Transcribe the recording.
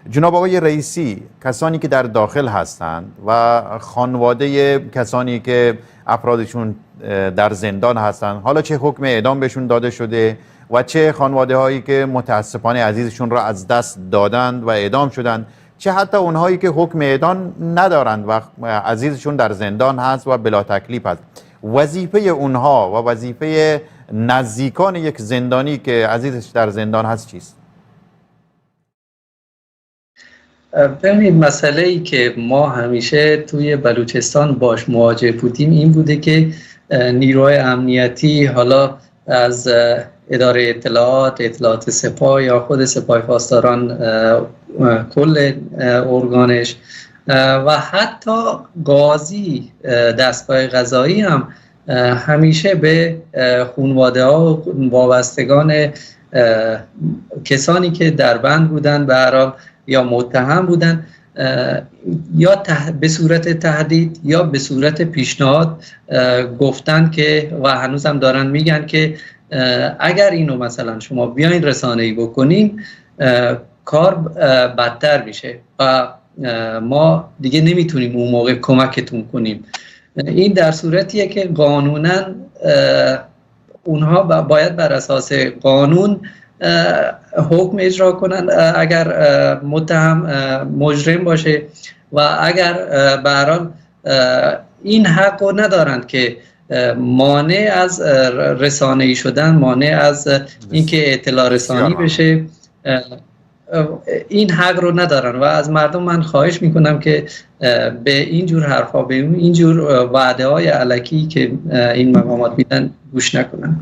جناب آقای رئیسی، کسانی که در داخل هستند و خانواده کسانی که افرادشون در زندان هستند، حالا چه حکم اعدام بهشون داده شده و چه خانواده هایی که متاسفانه عزیزشون را از دست دادند و اعدام شدند، چه حتی اونهایی که حکم اعدام ندارند و عزیزشون در زندان هست و بلا تکلیف هست، وظیفه اونها و وظیفه نزدیکان یک زندانی که عزیزش در زندان هست چیست؟ ببینید، مسئله ای که ما همیشه توی بلوچستان باش مواجه بودیم این بوده که نیروهای امنیتی، حالا از اداره اطلاعات سپاه یا خود سپاه پاسداران کل ارگانش و حتی قاضی دستگاه قضایی هم همیشه به خانواده ها و وابستگان کسانی که در بند بودن به هر حال یا متهم بودن یا به صورت تهدید یا به صورت پیشنهاد گفتن که و هنوز هم دارن میگن که اگر اینو مثلا شما بیاین رسانه‌ای بکنین کار بدتر میشه و ما دیگه نمیتونیم اون موقع کمکتون کنیم. این در صورتیه که قانونا اونها باید بر اساس قانون حکم اجرا کنن اگر متهم مجرم باشه و اگر به هر حال این حق رو ندارند که مانع از رسانه‌ای شدن، مانع از اینکه اطلاع رسانی بشه، این حق رو ندارن و از مردم من خواهش میکنم که به اینجور حرفا، به اینجور وعده های الکی که این مقامات میدن گوش نکنن.